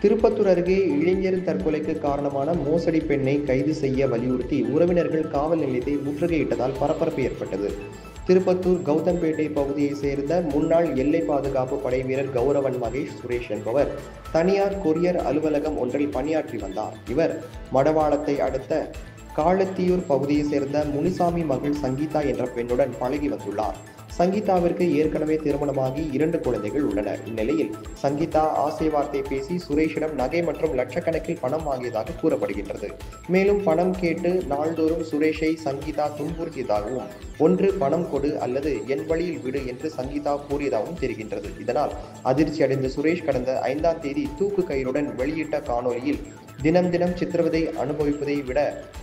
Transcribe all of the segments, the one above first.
திருப்பத்தூர் அருகே இளைஞர் தற்கொலைக்கு காரணமான மோசடி பெண்ணை கைது செய்ய வலியுறுத்தி உறவினர்கள் காவல் நிலையத்தை முற்றுகையிட்டதால் பரபரப்பு ஏற்பட்டது. திருப்பத்தூர் கௌதம்பேட்டை பகுதியைச் சேர்ந்த முன்னாள் எல்லை பாதுகாப்பு படை வீரர் கௌரவன் மகேஷ் சுரேஷ் என்பவர் தனியார் கொரியர் அலுவலகம் ஒன்றில் பணியாற்றி வந்தார். இவர் மடவாளத்தை அடுத்த காலத்தியூர் பகுதியைச் சேர்ந்த முனிசாமி மகள் சங்கீதா என்ற பெண்ணுடன் பழகி வந்துள்ளார். சங்கீதாவிற்கு ஏற்கனவே திருமணமாகி 2 குழந்தைகள் உள்ளனர். இந்நிலையில் சங்கீதா ஆசை வார்த்தை பேசி சுரேஷிடம் நகை மற்றும் லட்சக்கணக்கில் பணம் வாங்கியதாக கூறப்படுகின்றது. மேலும் பணம் கேட்டு நாள்தோறும் சுரேஷை சங்கீதா துன்புறுத்தியதாகவும், ஒன்று பணம் கொடு அல்லது என் வழியில் விடு என்று சங்கீதா கூறியதாகவும் தெரிகின்றது. இதனால் அதிர்ச்சி அடைந்த சுரேஷ் கடந்த 5ஆம் தேதி தூக்கு கயிறுடன் வெளியிட்ட காணொலியில் தினம் தினம் சித்திரவதை அனுபவிப்பதை விட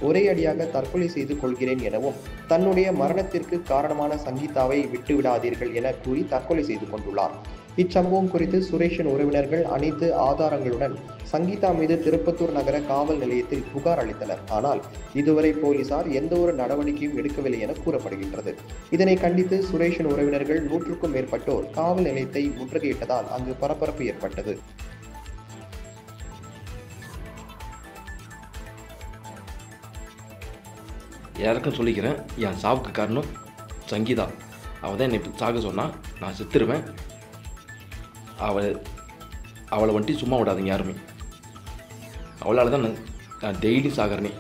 ஒரே அடியாக தற்கொலை செய்து கொள்கிறேன் எனவும், தன்னுடைய மரணத்திற்கு காரணமான சங்கீதாவை விட்டுவிடாதீர்கள் என கூறி தற்கொலை செய்து கொண்டுள்ளார். இச்சம்பவம் குறித்து சுரேஷின் உறவினர்கள் அனைத்து ஆதாரங்களுடன் சங்கீதா மீது திருப்பத்தூர் நகர காவல் நிலையத்தில் புகார் அளித்தனர். ஆனால் இதுவரை போலீசார் எந்த ஒரு நடவடிக்கையும் எடுக்கவில்லை என கூறப்படுகின்றது. இதனை கண்டித்து சுரேஷின் உறவினர்கள் 100க்கும் மேற்பட்டோர் காவல் நிலையத்தை முற்றுகையிட்டதால் அங்கு பரபரப்பு ஏற்பட்டது. யாருக்கும் சொல்லிக்கிறேன், என் சாவுக்கு காரணம் சங்கீதா. அவள் தான் என்னை சாக சொன்னால் நான் செத்துருவேன். அவளை வந்துட்டு சும்மா விடாதீங்க யாருமே. அவளால் தான் நான் டெய்லி சாகிறனே.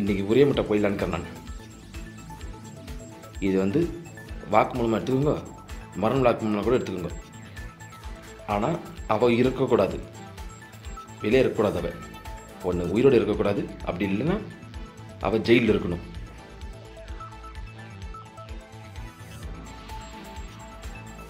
இன்றைக்கி ஒரே முட்டை போயிடலான்னு நான். இது வாக்குமூலமாக எடுத்துக்கோங்க, மரண வாக்குமூலமாக கூட எடுத்துக்கோங்க. ஆனால் அவள் இருக்கக்கூடாது, வெளியே இருக்கக்கூடாது. அவள் ஒன்று உயிரோடு இருக்கக்கூடாது, அப்படி இல்லைன்னா அவள் ஜெயிலில் இருக்கணும்.